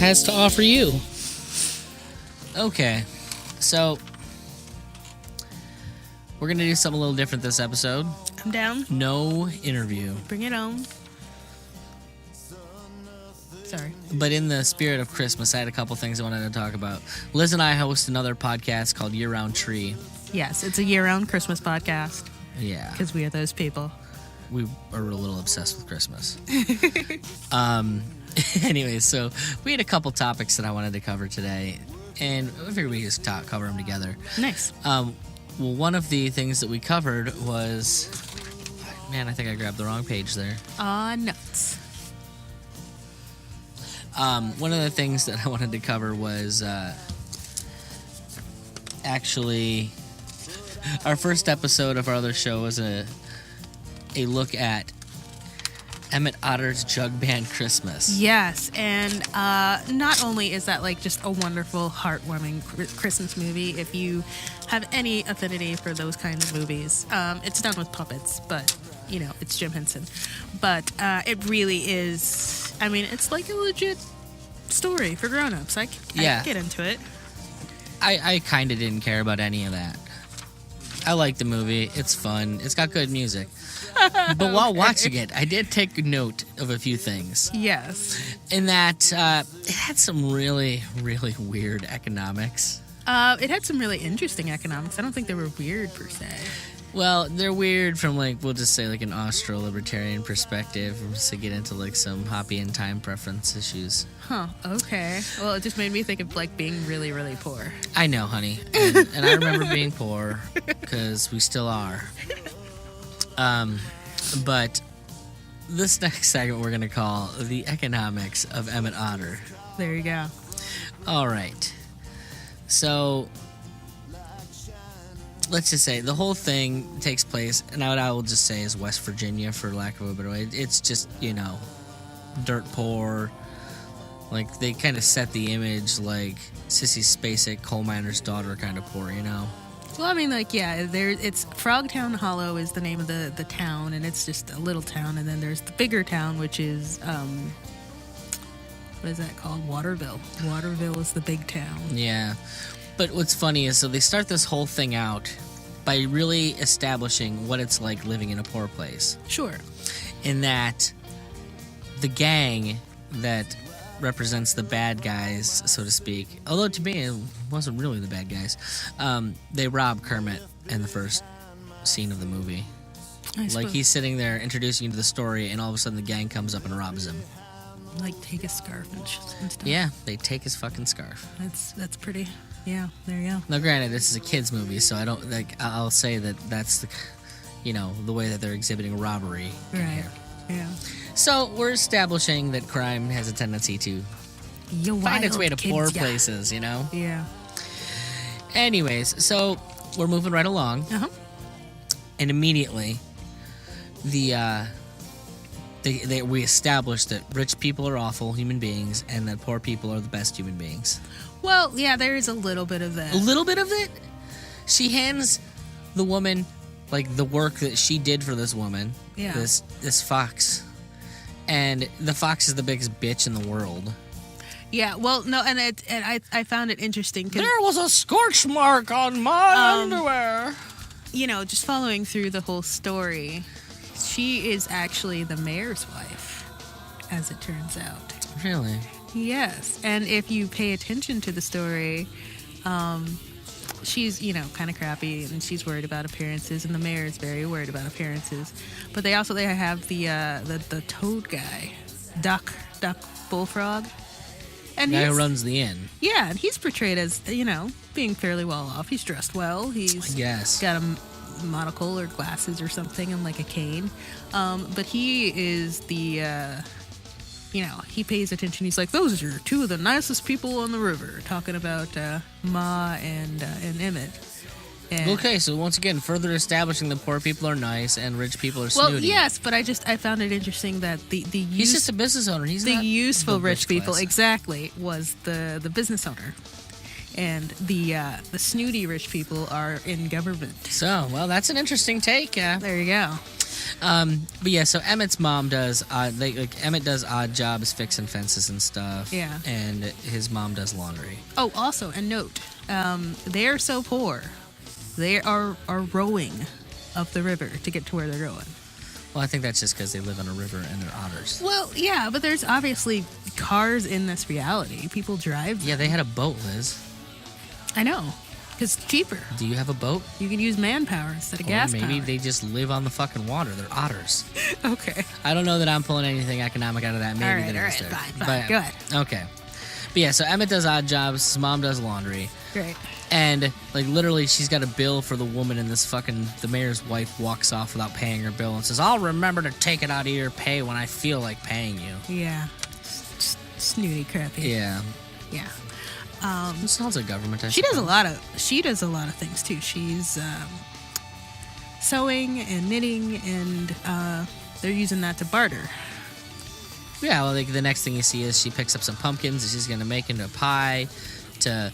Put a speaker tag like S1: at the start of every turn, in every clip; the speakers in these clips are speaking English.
S1: has to offer you.
S2: Okay, so we're going to do something a little different this episode.
S3: I'm down.
S2: No interview.
S3: Bring it on. Sorry.
S2: But in the spirit of Christmas, I had a couple things I wanted to talk about. Liz and I host another podcast called Year Round Tree.
S3: Yes, it's a year-round Christmas podcast.
S2: Yeah.
S3: Because we are those people.
S2: We are a little obsessed with Christmas. Anyway, so we had a couple topics that I wanted to cover today, and I figured we just cover them together.
S3: Nice.
S2: Well, one of the things that we covered was... Man, I think I grabbed the wrong page there.
S3: Nuts.
S2: One of the things that I wanted to cover was actually our first episode of our other show was a look at Emmett Otter's Jug Band Christmas.
S3: Yes, and not only is that like just a wonderful, heartwarming Christmas movie, if you have any affinity for those kinds of movies, it's done with puppets, but you know, it's Jim Henson. But it really is, I mean, it's like a legit story for grown-ups. I get into it.
S2: I kind of didn't care about any of that. I like the movie. It's fun. It's got good music. But while watching it, I did take note of a few things.
S3: Yes.
S2: In that it had some really, really weird economics.
S3: It had some really interesting economics. I don't think they were weird per se.
S2: Well, they're weird from, like, we'll just say, like, an Austro-libertarian perspective, to get into, like, some hoppy and time preference issues.
S3: Huh, okay. Well, it just made me think of, like, being really, really poor.
S2: I know, honey. And I remember being poor, because we still are. But this next segment we're going to call The Economics of Emmett Otter.
S3: There you go.
S2: All right. So... let's just say the whole thing takes place, and what I will just say is West Virginia, for lack of a better way. It's just, you know, dirt poor. Like, they kind of set the image like Sissy Spacek, coal miner's daughter kind of poor, you know?
S3: Well, I mean, like, yeah, it's Frogtown Hollow is the name of the town, and it's just a little town, and then there's the bigger town, which is, what is that called? Waterville. Waterville is the big town.
S2: Yeah. But what's funny is, so they start this whole thing out by really establishing what it's like living in a poor place.
S3: Sure. In
S2: that the gang that represents the bad guys, so to speak, although to me it wasn't really the bad guys, they rob Kermit in the first scene of the movie. Like, he's sitting there introducing you to the story, and all of a sudden the gang comes up and robs him.
S3: Like, take his scarf and stuff.
S2: Yeah, they take his fucking scarf.
S3: That's pretty... Yeah, there you go.
S2: Now, granted, this is a kids' movie, so I don't like. I'll say that that's the, you know, the way that they're exhibiting robbery in here.
S3: Yeah.
S2: So we're establishing that crime has a tendency to find its way to poor places, you know.
S3: Yeah.
S2: Anyways, so we're moving right along, and immediately, we establish that rich people are awful human beings, and that poor people are the best human beings.
S3: Well, yeah, there is a little bit of that.
S2: A little bit of it? She hands the woman, like, the work that she did for this woman.
S3: Yeah.
S2: This fox. And the fox is the biggest bitch in the world.
S3: Yeah, well, no, and I found it interesting.
S2: There was a scorch mark on my underwear.
S3: You know, just following through the whole story, she is actually the mayor's wife, as it turns out.
S2: Really?
S3: Yes, and if you pay attention to the story, she's, you know, kind of crappy, and she's worried about appearances, and the mayor is very worried about appearances. But they have the toad guy, Duck Bullfrog, and
S2: the guy who runs the inn.
S3: Yeah, and he's portrayed as, you know, being fairly well off. He's dressed well. He's got a monocle or glasses or something, and like a cane. But he is the. You know, he pays attention. He's like, those are two of the nicest people on the river, talking about Ma and Emmett. And
S2: okay, so once again, further establishing that poor people are nice and rich people are snooty.
S3: Well, yes, but I found it interesting that
S2: he's just a business owner. He's
S3: the
S2: not
S3: useful
S2: the
S3: rich people
S2: class.
S3: Exactly was the business owner. and the snooty rich people are in government.
S2: So, well, that's an interesting take.
S3: There you go.
S2: But yeah, so Emmett's mom does Emmett does odd jobs fixing fences and stuff.
S3: Yeah.
S2: And his mom does laundry.
S3: Oh, also, a note. They are so poor. They are rowing up the river to get to where they're going.
S2: Well, I think that's just because they live on a river and they're otters.
S3: Well, yeah, but there's obviously cars in this reality. People drive them.
S2: Yeah, they had a boat, Liz.
S3: I know. Because it's cheaper.
S2: Do you have a boat?
S3: You can use manpower instead of gas
S2: maybe
S3: power.
S2: they just live on the fucking water. They're otters.
S3: Okay.
S2: I don't know that I'm pulling anything economic out of that. Maybe
S3: all right, fine. Go ahead.
S2: Okay. But yeah, so Emmett does odd jobs. His mom does laundry.
S3: Great.
S2: And, like, literally, she's got a bill for the woman, and the mayor's wife walks off without paying her bill and says, I'll remember to take it out of your pay when I feel like paying you.
S3: Yeah. Snooty crappy.
S2: Yeah.
S3: Yeah.
S2: It sounds like government.
S3: She does a lot of things too. She's sewing and knitting, and they're using that to barter.
S2: Yeah, well, like, the next thing you see is she picks up some pumpkins that she's gonna make into a pie to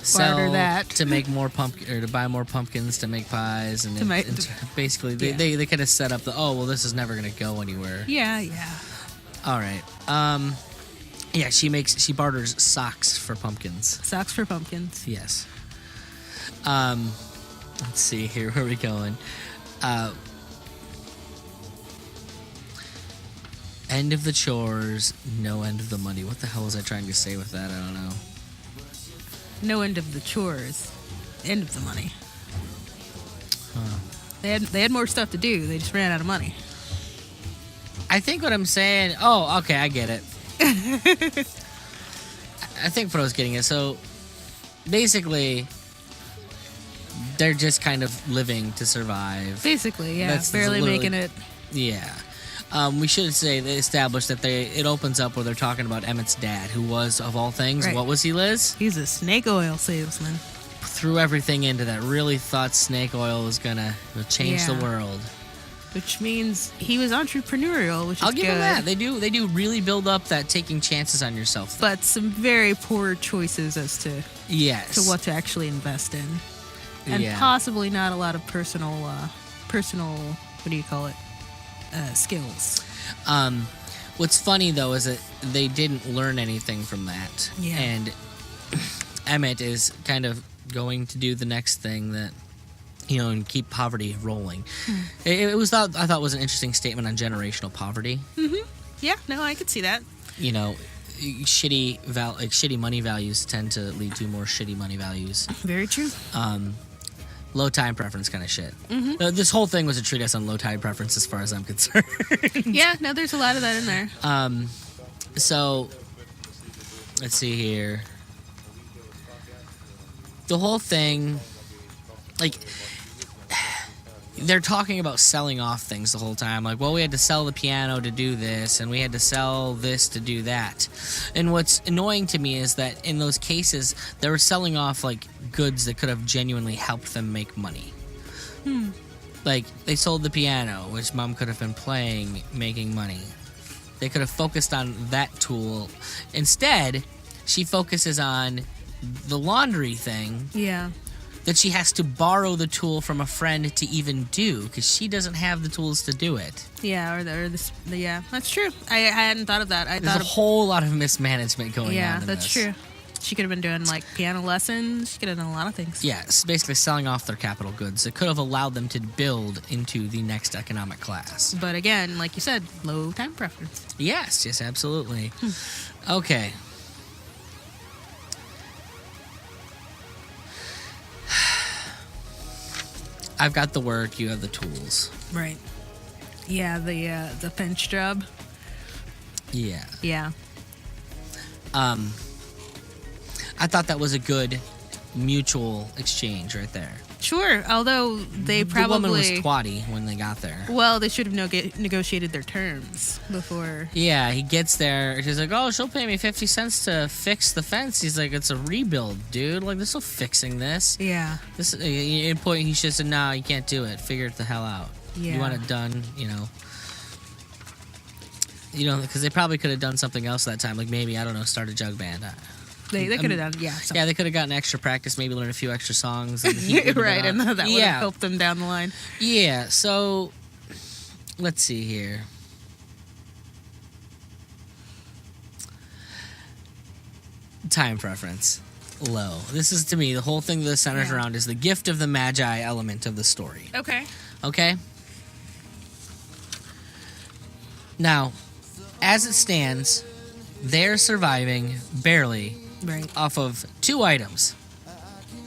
S2: sell,
S3: barter that
S2: to make more to buy more pumpkins to make pies, and basically they kind of set up this is never gonna go anywhere.
S3: Yeah.
S2: All right. Yeah, she barters socks for pumpkins.
S3: Socks for pumpkins.
S2: Yes. Let's see here. Where are we going? End of the chores, no end of the money. What the hell was I trying to say with that? I don't know.
S3: No end of the chores, end of the money.
S2: Huh.
S3: They had more stuff to do. They just ran out of money.
S2: I think what I'm saying. Oh, okay, I get it. I think what I was getting at. So, basically, they're just kind of living to survive.
S3: Basically, yeah. Barely making it.
S2: Yeah. We should say they established that it opens up where they're talking about Emmett's dad, who was, of all things,
S3: right.
S2: What was he, Liz?
S3: He's a snake oil salesman.
S2: Threw everything into that. Really thought snake oil was gonna change the world.
S3: Which means he was entrepreneurial, which is good.
S2: I'll give him that. They do really build up that taking chances on yourself thing.
S3: But some very poor choices as to what to actually invest in. And possibly not a lot of personal what do you call it? Skills.
S2: What's funny though is that they didn't learn anything from that.
S3: Yeah.
S2: And Emmett is kind of going to do the next thing that and keep poverty rolling. I thought was an interesting statement on generational poverty.
S3: Mm-hmm. Yeah, no, I could see that.
S2: Shitty money values tend to lead to more shitty money values.
S3: Very true.
S2: Low time preference kind of shit.
S3: Mm-hmm.
S2: This whole thing was a treatise on low time preference as far as I'm concerned.
S3: Yeah, no, there's a lot of that in there.
S2: So, let's see here. The whole thing, like, they're talking about selling off things the whole time. Like, well, we had to sell the piano to do this, and we had to sell this to do that. And what's annoying to me is that in those cases, they were selling off, like, goods that could have genuinely helped them make money. Like, they sold the piano, which Mom could have been playing, making money. They could have focused on that tool. Instead, she focuses on the laundry thing.
S3: Yeah.
S2: That she has to borrow the tool from a friend to even do, because she doesn't have the tools to do it.
S3: Yeah, yeah, that's true. I hadn't thought of that.
S2: There's a whole lot of mismanagement going on.
S3: Yeah, that's true. She could have been doing, like, piano lessons. She could have done a lot of things.
S2: Yeah, it's basically selling off their capital goods. It could have allowed them to build into the next economic class.
S3: But again, like you said, low time preference.
S2: Yes, absolutely. Okay. I've got the work, you have the tools.
S3: Right. Yeah, the bench job.
S2: Yeah.
S3: Yeah.
S2: I thought that was a good mutual exchange right there.
S3: Sure, although the woman
S2: was twatty when they got there.
S3: Well, they should have negotiated their terms before.
S2: Yeah, he gets there. She's like, "Oh, she'll pay me 50 cents to fix the fence." He's like, "It's a rebuild, dude. Like, there's no fixing this."
S3: Yeah.
S2: This at point he should said, "No, you can't do it. Figure it the hell out.
S3: Yeah.
S2: You want it done, because they probably could have done something else that time. Like maybe, I don't know, start a jug band.
S3: They could have done, yeah.
S2: Something. Yeah, they could have gotten extra practice, maybe learned a few extra songs. And
S3: right, and that would have helped them down the line.
S2: Yeah, so let's see here. Time preference. Low. This is, to me, the whole thing that centers around is the gift of the Magi element of the story. Okay? Now, as it stands, they're surviving barely off of 2 items.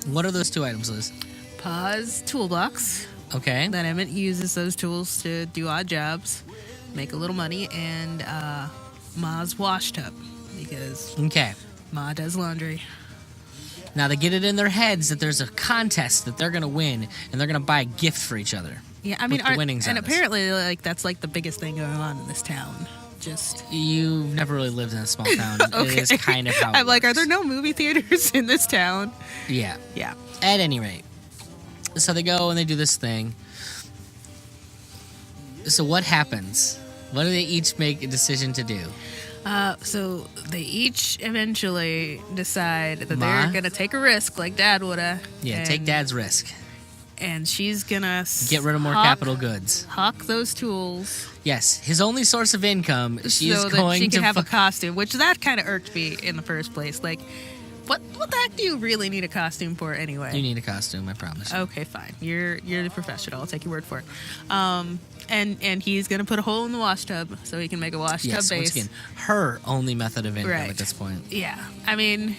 S2: What are those 2 items, Liz?
S3: Pa's toolbox.
S2: Okay.
S3: That Emmett uses those tools to do odd jobs, make a little money, and Ma's wash tub, because Ma does laundry. Now they get it in their heads that there's a contest that they're going to win, and they're going to buy a gift for each other. Yeah, I mean, and apparently, that's like the biggest thing going on in this town. You've
S2: never really lived in a small town. Okay. It is kind of how
S3: I'm like, are there no movie theaters in this town?
S2: Yeah.
S3: Yeah.
S2: At any rate, so they go and they do this thing. So what happens? What do they each make a decision to do?
S3: So they each eventually decide that they're going to take a risk like Dad would have.
S2: Yeah, take Dad's risk.
S3: And she's going to
S2: get rid of more capital goods.
S3: Hawk those tools.
S2: Yes, his only source of income. She is going to... So that she can
S3: have a costume, which that kind of irked me in the first place. Like, what the heck do you really need a costume for anyway?
S2: You need a costume, I promise.
S3: Okay, fine. You're the professional. I'll take your word for it. And he's going to put a hole in the wash tub so he can make a wash tub base.
S2: Once again, her only method of income at this point.
S3: Yeah. I mean...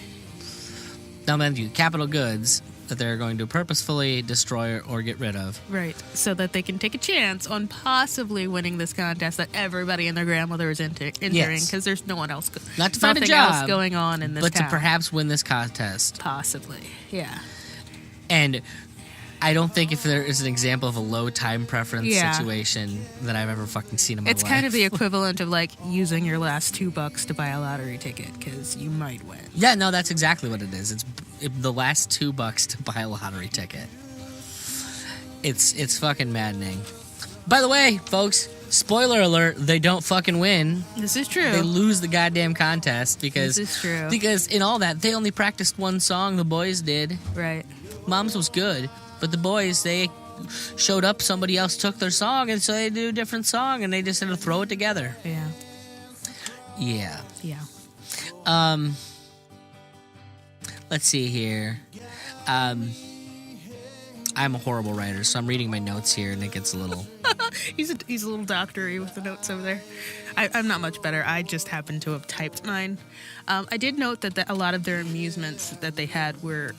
S2: Now, mind you, capital goods that they're going to purposefully destroy or get rid of.
S3: Right. So that they can take a chance on possibly winning this contest that everybody and their grandmother is entering, because there's no one else.
S2: Not to find a job.
S3: Else going on in this
S2: town. But to perhaps win this contest.
S3: Possibly. Yeah.
S2: And... I don't think if there is an example of a low time preference situation that I've ever fucking seen in my life.
S3: It's kind of the equivalent of like using your last $2 to buy a lottery ticket because you might win.
S2: Yeah, no, that's exactly what it is. It's the last $2 to buy a lottery ticket. It's fucking maddening. By the way, folks, spoiler alert, they don't fucking win.
S3: This is true.
S2: They lose the goddamn contest because...
S3: This is true.
S2: Because in all that, they only practiced one song, the boys did.
S3: Right.
S2: Mom's was good. But the boys, they showed up, somebody else took their song, and so they do a different song, and they just had to throw it together.
S3: Yeah.
S2: Yeah.
S3: Yeah.
S2: Let's see here. I'm a horrible writer, so I'm reading my notes here, and it gets a little...
S3: He's a little doctory with the notes over there. I'm not much better. I just happen to have typed mine. I did note that a lot of their amusements that they had were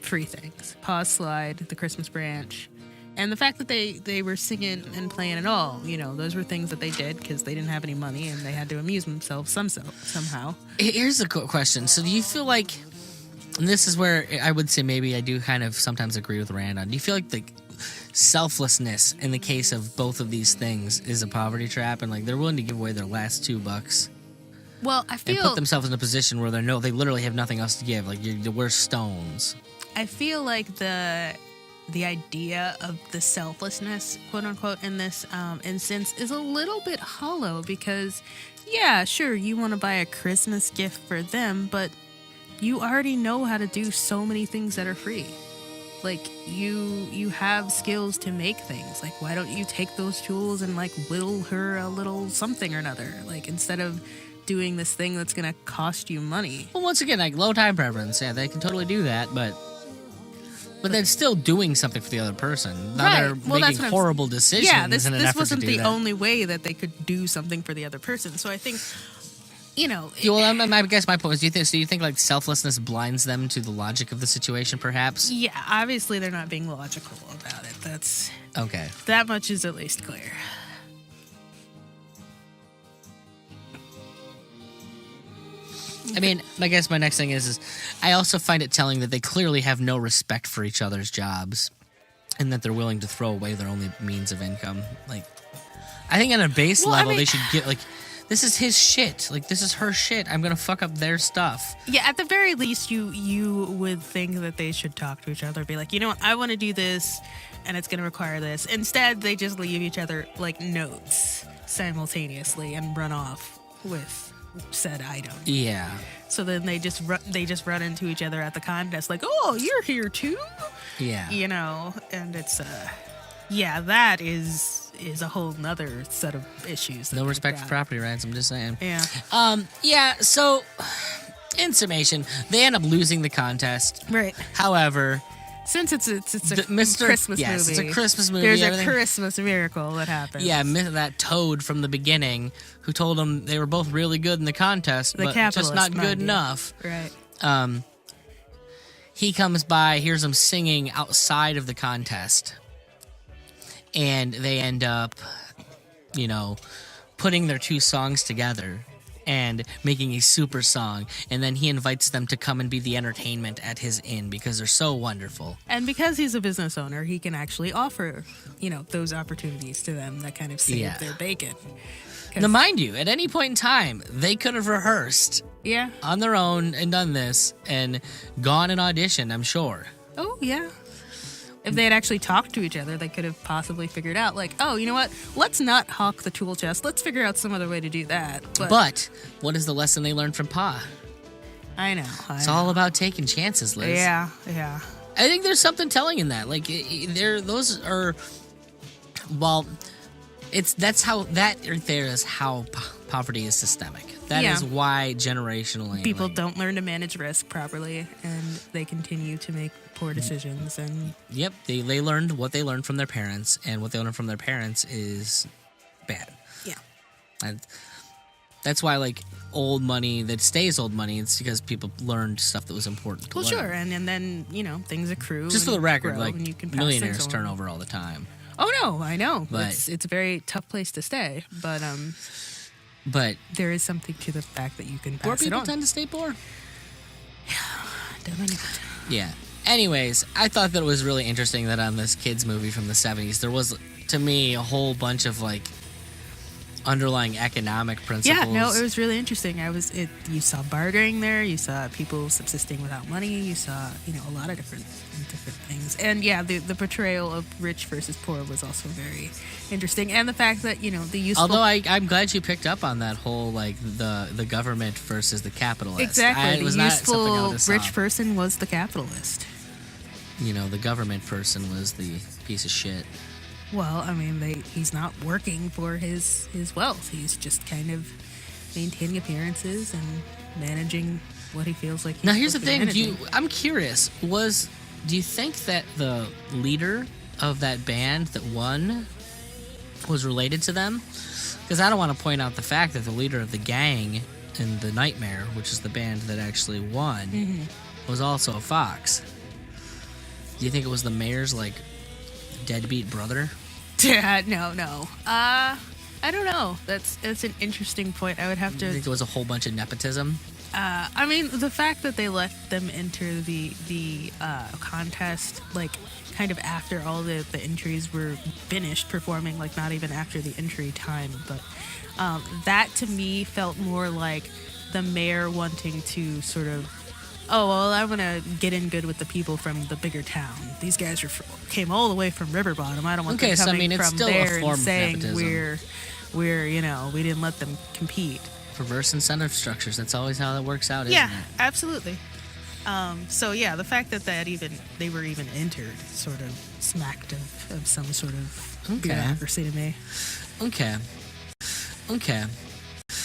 S3: free things. Pa's Slide, the Christmas branch, and the fact that they were singing and playing at all. You know, those were things that they did because they didn't have any money and they had to amuse themselves somehow.
S2: Here's a question. So do you feel like... And this is where I would say maybe I do kind of sometimes agree with Rand on. Do you feel like the selflessness in the case of both of these things is a poverty trap, and like they're willing to give away their last $2?
S3: Well, I feel...
S2: And put themselves in a position where they literally have nothing else to give. Like, we're stones.
S3: I feel like the idea of the selflessness, quote unquote, in this instance is a little bit hollow because, yeah, sure, you want to buy a Christmas gift for them, but you already know how to do so many things that are free. Like, you have skills to make things. Like, why don't you take those tools and, like, whittle her a little something or another? Like, instead of doing this thing that's going to cost you money.
S2: Well, once again, like, low time preference. Yeah, they can totally do that, but they're still doing something for the other person. Now they're making horrible decisions in an effort to do that.
S3: This wasn't the only way that they could do something for the other person. So I think... You know,
S2: I guess my point is, do you think like selflessness blinds them to the logic of the situation, perhaps?
S3: Yeah, obviously they're not being logical about it. That's
S2: okay.
S3: That much is at least clear.
S2: I mean, I guess my next thing is I also find it telling that they clearly have no respect for each other's jobs, and that they're willing to throw away their only means of income. Like, I think on a base level, they should get like... This is his shit. Like, this is her shit. I'm going to fuck up their stuff.
S3: Yeah, at the very least, you would think that they should talk to each other. Be like, you know what? I want to do this, and it's going to require this. Instead, they just leave each other, like, notes simultaneously and run off with said item.
S2: Yeah.
S3: So then they just run into each other at the contest, like, oh, you're here too.
S2: Yeah.
S3: You know, and it's that is a whole nother set of issues.
S2: No respect for property rights. I'm just saying.
S3: Yeah.
S2: So, in summation, they end up losing the contest.
S3: Right.
S2: However,
S3: since it's a Christmas movie.
S2: Yes, it's a Christmas movie.
S3: There's
S2: everything.
S3: a Christmas miracle that happens.
S2: Yeah, that toad from the beginning who told them they were both really good in the contest, but just not good enough.
S3: Right.
S2: He comes by, hears them singing outside of the contest, and they end up, putting their two songs together and making a super song, and then he invites them to come and be the entertainment at his inn because they're so wonderful.
S3: And because he's a business owner, he can actually offer, those opportunities to them that kind of save their bacon.
S2: Now, mind you, at any point in time, they could have rehearsed on their own and done this and gone and auditioned, I'm sure.
S3: Oh, yeah. If they had actually talked to each other, they could have possibly figured out, like, oh, you know what? Let's not hawk the tool chest. Let's figure out some other way to do that.
S2: But what is the lesson they learned from Pa?
S3: I know.
S2: It's all about taking chances, Liz.
S3: Yeah.
S2: I think there's something telling in that. Like, those are, well, that right there is how poverty is systemic. That is why generationally
S3: people don't learn to manage risk properly, and they continue to make poor decisions. And
S2: they learned what they learned from their parents, and what they learned from their parents is bad.
S3: Yeah,
S2: and that's why, like, old money that stays old money, it's because people learned stuff that was important to learn.
S3: Sure, and then things accrue.
S2: Just for the record,
S3: grow,
S2: like,
S3: and you can
S2: millionaires turn over all the time.
S3: Oh no, I know.
S2: But
S3: it's a very tough place to stay, but there is something to the fact that you can pass
S2: poor
S3: it
S2: people
S3: on.
S2: tend to stay poor.
S3: Definitely.
S2: Yeah. Anyways, I thought that it was really interesting that on this kids movie from the 70s, there was, to me, a whole bunch of, like, underlying economic principles.
S3: Yeah, no, it was really interesting. You saw bartering there, you saw people subsisting without money, you saw, a lot of different things. And yeah, the portrayal of rich versus poor was also very interesting. And the fact that, the useful...
S2: Although I'm glad you picked up on that whole, like, the government versus the capitalist.
S3: Exactly.
S2: It was
S3: the
S2: not something I
S3: useful
S2: would've saw.
S3: rich person was the capitalist.
S2: The government person was the piece of shit.
S3: Well, I mean, he's not working for his wealth. He's just kind of maintaining appearances and managing what he feels like he's
S2: Now, here's the thing.
S3: managing.
S2: I'm curious. Do you think that the leader of that band that won was related to them? Because I don't want to point out the fact that the leader of the gang in The Nightmare, which is the band that actually won, was also a fox. Do you think it was the mayor's, like, deadbeat brother?
S3: Yeah, no. I don't know. That's an interesting point. I would have to...
S2: You think there was a whole bunch of nepotism?
S3: I mean, the fact that they let them enter the contest, like, kind of after all the entries were finished performing, like, not even after the entry time, but that to me felt more like the mayor wanting to sort of, oh, well, I want to get in good with the people from the bigger town. These guys came all the way from River Bottom. I don't want them coming
S2: it's
S3: from
S2: still
S3: there
S2: a form
S3: and saying
S2: of nepotism.
S3: we're we didn't let them compete.
S2: Perverse incentive structures. That's always how that works out, isn't it?
S3: Yeah, absolutely. So yeah, the fact that they were even entered sort of smacked of some sort of bureaucracy to me.
S2: Okay.